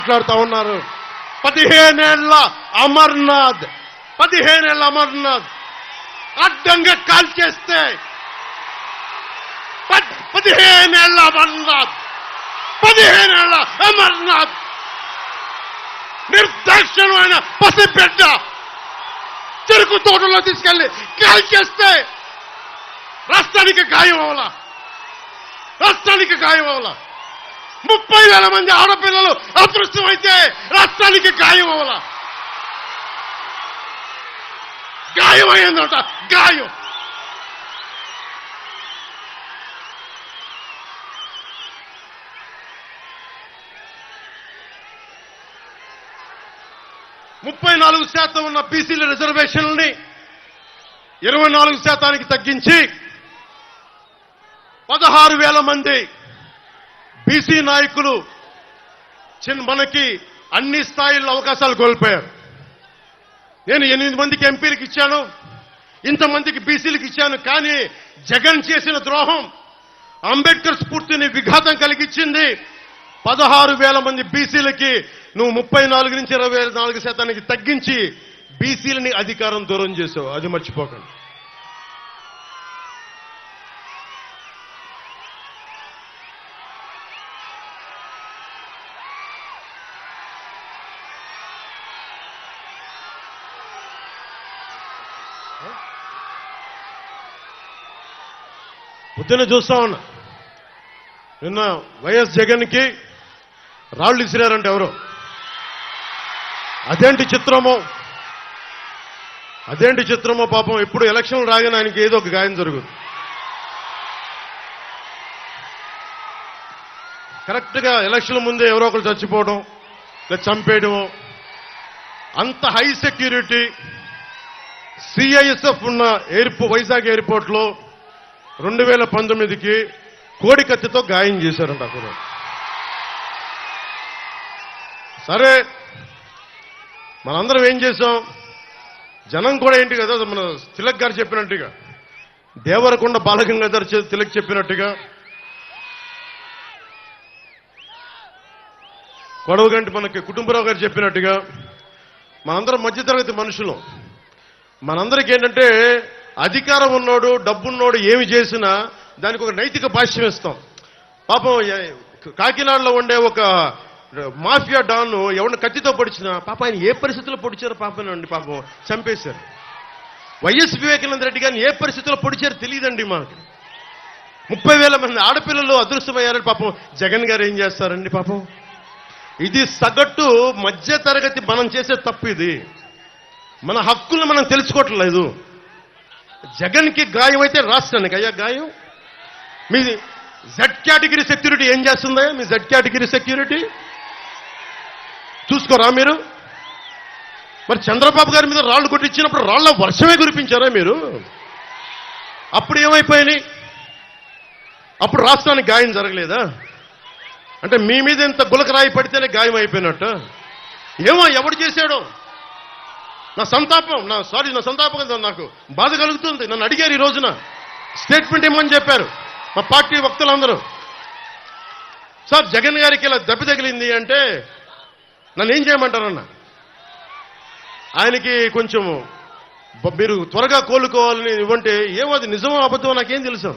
మాట్లాడుతూ ఉన్నారు. 15 ఏళ్ల అమర్నాథ్ అడ్డంగా కాల్ చేస్తే 15 ఏళ్ల అమర్నాథ్ నిర్దాక్షిణ్యమైన పసిబిడ్డ చెరుకు తోటలో తీసుకెళ్లి కాల్ చేస్తే రాష్ట్రానికి గాయం అవలా. 30,000 మంది ఆడపిల్లలు అదృష్టమైతే రాష్ట్రానికి గాయం అవలా. గాయమైందట. గాయం. %40 ఉన్న బీసీల రిజర్వేషన్లని 24% తగ్గించి 16,000 మంది బీసీ నాయకులు మనకి అన్ని స్థాయిల్లో అవకాశాలు కోల్పోయారు. నేను 8 మందికి ఎంపీలకు ఇచ్చాను, ఇంతమందికి బీసీలకు ఇచ్చాను. కానీ జగన్ చేసిన ద్రోహం, అంబేద్కర్ స్ఫూర్తిని విఘాతం కలిగించింది. 16,000 మంది బీసీలకి నువ్వు 34 నుంచి 24% తగ్గించి బీసీలని అధికారం దూరం చేసావు. అది మర్చిపోకండి. పొద్దున్న చూస్తా ఉన్నా, నిన్న వైఎస్ జగన్కి రాళ్లు ఇసిరారంటే ఎవరో. అదేంటి చిత్రమో పాపం. ఎప్పుడు ఎలక్షన్లు రాగానే ఆయనకి ఏదో ఒక గాయం జరుగుతుంది. కరెక్ట్గా ఎలక్షన్ల ముందే ఎవరో ఒకరు చచ్చిపోవడం లేదా చంపేయడం. అంత హై సెక్యూరిటీ సిఐఎస్ఎఫ్ ఉన్న వైజాగ్ ఎయిర్పోర్ట్లో 2019కి కోడి కత్తితో గాయం చేశారంట అక్కడ. సరే, మనందరం ఏం చేశాం? జనం కూడా ఏంటి కదా, మన తిలక్ గారు చెప్పినట్టుగా, దేవరకొండ బాలగంగాధర్ తిలక్ చెప్పినట్టుగా, కొడవగంటి మనకి కుటుంబరావు గారు చెప్పినట్టుగా, మనందరం మధ్యతరగతి మనుషులు. మనందరికీ ఏంటంటే అధికారం ఉన్నోడు, డబ్బున్నోడు ఏమి చేసినా దానికి ఒక నైతిక భాష్యం ఇస్తాం. పాపం కాకినాడలో ఉండే ఒక మాఫియా డాన్ ఎవరిని కత్తితో పొడిచినా పాపం ఆయన ఏ పరిస్థితుల్లో పొడిచారో పాపనండి, పాపం చంపేశారు. వైఎస్ వివేకానంద రెడ్డి గారిని ఏ పరిస్థితుల్లో పొడిచారో తెలియదండి మాకు. 30,000 మంది ఆడపిల్లలు అదృష్టమయ్యారని పాపం జగన్ గారు ఏం చేస్తారండి పాపం. ఇది సగటు మధ్య తరగతి మనం చేసే తప్పు. ఇది మన హక్కులను మనం తెలుసుకోవట్లేదు. జగన్కి గాయం అయితే రాష్ట్రానికి అయ్యా గాయం. మీ జెడ్ కేటగిరీ సెక్యూరిటీ ఏం చేస్తుందా? మీ జెడ్ కేటగిరీ సెక్యూరిటీ చూసుకోరా మీరు? మరి చంద్రబాబు గారి మీద రాళ్లు కొట్టించినప్పుడు రాళ్ల వర్షమే కురిపించారా మీరు? అప్పుడు ఏమైపోయినాయి? అప్పుడు రాష్ట్రానికి గాయం జరగలేదా? అంటే మీ మీద ఎంత గులకరాయి పడితేనే గాయం అయిపోయినట్టు. ఏమో ఎవడు చేశాడో. నా సంతాపం నాకు బాధ కలుగుతుంది. నన్ను అడిగారు ఈ రోజున స్టేట్మెంట్ ఇమ్మని చెప్పారు మా పార్టీ వక్తలందరూ. సార్, జగన్ గారికి ఇలా దెబ్బ తగిలింది అంటే నన్ను ఏం చేయమంటారన్న? ఆయనకి కొంచెం మీరు త్వరగా కోలుకోవాలని ఇవ్వంటే ఏమో అది నిజమో అబద్ధమో నాకేం తెలుసు.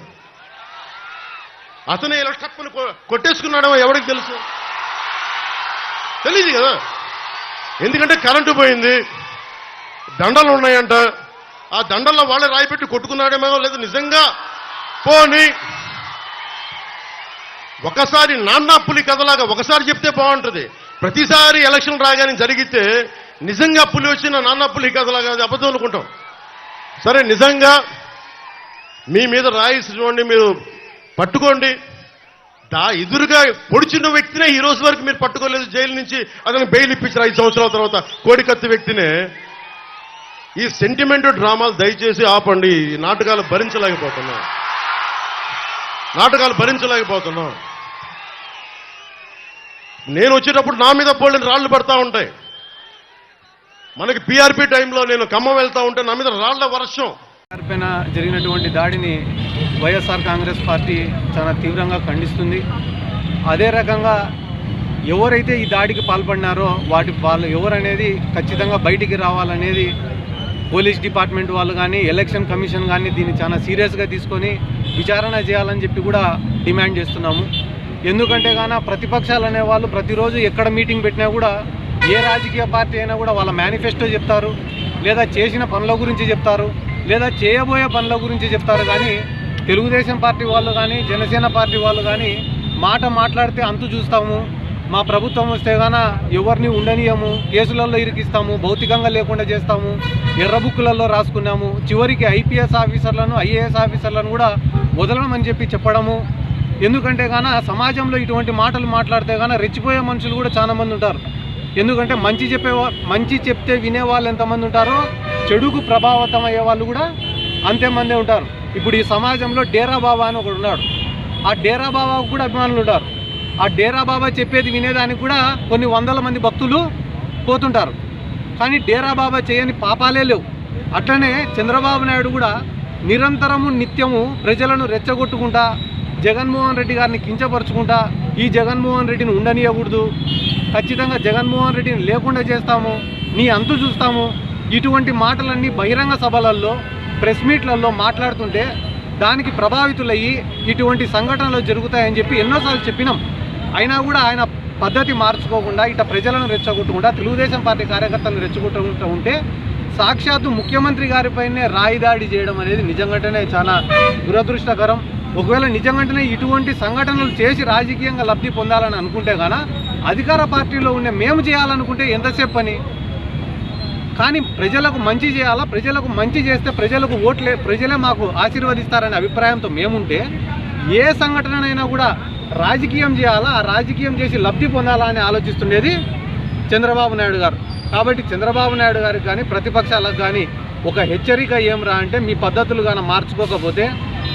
అతనే ఇలా టప్పును కొట్టేసుకున్నాడో ఎవరికి తెలుసు? తెలియదు కదా. ఎందుకంటే కరెంటు పోయింది, దండలు ఉన్నాయంట. ఆ దండల్లో వాళ్ళే రాయిపెట్టి కొట్టుకున్నాడేమో, లేదు నిజంగా పోని ఒకసారి నాన్నా పులి కథలాగా ఒకసారి చెప్తే బాగుంటుంది. ప్రతిసారి ఎలక్షన్ రాగానే జరిగితే నిజంగా పులి వచ్చిన నాన్నా పులి కథలాగా అది అబద్ధం అనుకుంటాం. సరే, నిజంగా మీ మీద రాయిసినోండి మీరు పట్టుకోండి. ఎదురుగా పొడిచిన వ్యక్తినే ఈ రోజు వరకు మీరు పట్టుకోలేదు. జైలు నుంచి అతను బెయిల్ ఇప్పించారు 5 సంవత్సరాల తర్వాత. కోడికత్తి వ్యక్తినే. ఈ సెంటిమెంట్ డ్రామాలు దయచేసి ఆపండి. ఈ నాటకాలు భరించలేకపోతున్నాం. నేను వచ్చేటప్పుడు నా మీద పోలిన రాళ్లు పడతా ఉంటాయి. మనకి పీఆర్పీ టైంలో నేను ఖమ్మం వెళ్తా ఉంటే నా మీద రాళ్ల వర్షం. పైన జరిగినటువంటి దాడిని వైఎస్ఆర్ కాంగ్రెస్ పార్టీ చాలా తీవ్రంగా ఖండిస్తుంది. అదే రకంగా ఎవరైతే ఈ దాడికి పాల్పడినారో వాళ్ళు ఎవరనేది ఖచ్చితంగా బయటికి రావాలనేది పోలీస్ డిపార్ట్మెంట్ వాళ్ళు కానీ ఎలక్షన్ కమిషన్ కానీ దీన్ని చాలా సీరియస్గా తీసుకొని విచారణ చేయాలని చెప్పి కూడా డిమాండ్ చేస్తున్నాము. ఎందుకంటే ప్రతిపక్షాలు అనేవాళ్ళు ప్రతిరోజు ఎక్కడ మీటింగ్ పెట్టినా కూడా ఏ రాజకీయ పార్టీ అయినా కూడా వాళ్ళ మేనిఫెస్టో చెప్తారు, లేదా చేసిన పనుల గురించి చెప్తారు, లేదా చేయబోయే పనుల గురించి చెప్తారు. కానీ తెలుగుదేశం పార్టీ వాళ్ళు కానీ జనసేన పార్టీ వాళ్ళు కానీ మాట్లాడితే అంతు చూస్తాము, మా ప్రభుత్వం వస్తే ఎవరిని ఉండనీయము, కేసులలో ఇరికిస్తాము, భౌతికంగా లేకుండా చేస్తాము, ఎర్ర బుక్కులలో రాసుకున్నాము, చివరికి ఐపీఎస్ ఆఫీసర్లను ఐఏఎస్ ఆఫీసర్లను కూడా వదలమని చెప్పడము. ఎందుకంటే సమాజంలో ఇటువంటి మాటలు మాట్లాడితే రెచ్చిపోయే మనుషులు కూడా చాలామంది ఉంటారు. ఎందుకంటే మంచి చెప్తే వినేవాళ్ళు ఎంతమంది ఉంటారో చెడుకు ప్రభావితం అయ్యే వాళ్ళు కూడా అంతేమందే ఉంటారు. ఇప్పుడు ఈ సమాజంలో డేరా బాబా అని ఒకడు ఉన్నాడు. ఆ డేరా బాబాకు కూడా అభిమానులు ఉంటారు. ఆ డేరా బాబా చెప్పేది వినేదానికి కూడా కొన్ని వందల మంది భక్తులు పోతుంటారు. కానీ డేరా బాబా చేయని పాపాలే లేవు. అట్లనే చంద్రబాబు నాయుడు కూడా నిరంతరము నిత్యము ప్రజలను రెచ్చగొట్టుకుంటా, జగన్మోహన్ రెడ్డి గారిని కించపరుచుకుంటా, ఈ జగన్మోహన్ రెడ్డిని ఉండనీయకూడదు, ఖచ్చితంగా జగన్మోహన్ రెడ్డిని లేకుండా చేస్తాము, నీ అంతు చూస్తాము, ఇటువంటి మాటలన్నీ బహిరంగ సభలలో ప్రెస్ మీట్లలో మాట్లాడుతుంటే దానికి ప్రభావితులయ్యి ఇటువంటి సంఘటనలు జరుగుతాయని చెప్పి ఎన్నోసార్లు చెప్పినాం. అయినా కూడా ఆయన పద్ధతి మార్చుకోకుండా ఇట ప్రజలను రెచ్చగొట్టుకుంటా, తెలుగుదేశం పార్టీ కార్యకర్తలను రెచ్చగొట్టుకుంటూ ఉంటే సాక్షాత్తు ముఖ్యమంత్రి గారిపైనే రాయి దాడి చేయడం అనేది నిజంగానే చాలా దురదృష్టకరం. ఒకవేళ నిజంగానే ఇటువంటి సంఘటనలు చేసి రాజకీయంగా లబ్ధి పొందాలని అనుకుంటే అధికార పార్టీలో ఉండే మేము చేయాలనుకుంటే ఎంతసేపు పని. కానీ ప్రజలకు మంచి చేయాలా, ప్రజలకు మంచి చేస్తే ప్రజలే మాకు ఆశీర్వదిస్తారనే అభిప్రాయంతో మేముంటే ఏ సంఘటనైనా కూడా రాజకీయం చేయాలా, ఆ రాజకీయం చేసి లబ్ధి పొందాలా అని ఆలోచిస్తుండేది చంద్రబాబు నాయుడు గారు. కాబట్టి చంద్రబాబు నాయుడు గారికి కానీ ప్రతిపక్షాలకు కానీ ఒక హెచ్చరిక ఏమరా అంటే, మీ పద్ధతులు కానీ మార్చుకోకపోతే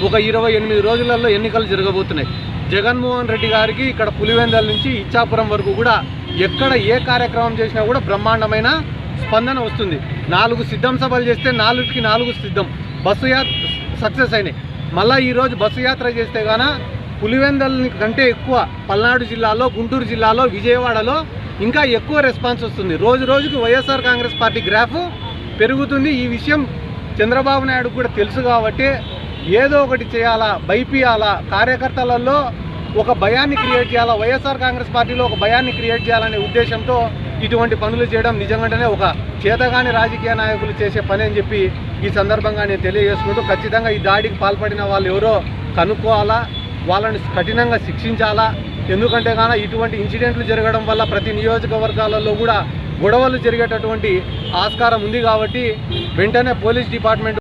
ఒక 28 రోజులలో ఎన్నికలు జరగబోతున్నాయి. జగన్మోహన్ రెడ్డి గారికి ఇక్కడ పులివెందల నుంచి ఇచ్చాపురం వరకు కూడా ఎక్కడ ఏ కార్యక్రమం చేసినా కూడా బ్రహ్మాండమైన స్పందన వస్తుంది. 4 సిద్ధం సభలు చేస్తే 4కి 4 సిద్ధం, బస్సు యాత్ర సక్సెస్ అయినాయి. మళ్ళీ ఈరోజు బస్సు యాత్ర చేస్తే పులివెందల కంటే ఎక్కువ పల్నాడు జిల్లాలో, గుంటూరు జిల్లాలో, విజయవాడలో ఇంకా ఎక్కువ రెస్పాన్స్ వస్తుంది. రోజు రోజుకి వైఎస్ఆర్ కాంగ్రెస్ పార్టీ గ్రాఫ్ పెరుగుతుంది. ఈ విషయం చంద్రబాబు నాయుడు కూడా తెలుసు కాబట్టి ఏదో ఒకటి చేయాలా, భయపియాలా, కార్యకర్తలలో ఒక భయాన్ని క్రియేట్ చేయాలా, వైఎస్ఆర్ కాంగ్రెస్ పార్టీలో ఒక భయాన్ని క్రియేట్ చేయాలనే ఉద్దేశంతో ఇటువంటి పనులు చేయడం నిజంగానే ఒక చేతగాని రాజకీయ నాయకులు చేసే పని అని చెప్పి ఈ సందర్భంగా నేను తెలియజేసుకుంటూ, ఖచ్చితంగా ఈ దాడికి పాల్పడిన వాళ్ళు ఎవరో కనుక్కోవాలా, వాళ్ళని కఠినంగా శిక్షించాలా. ఎందుకంటే ఇటువంటి ఇన్సిడెంట్లు జరగడం వల్ల ప్రతి నియోజకవర్గాలలో కూడా గొడవలు జరిగేటటువంటి ఆస్కారం ఉంది. కాబట్టి వెంటనే పోలీస్ డిపార్ట్మెంట్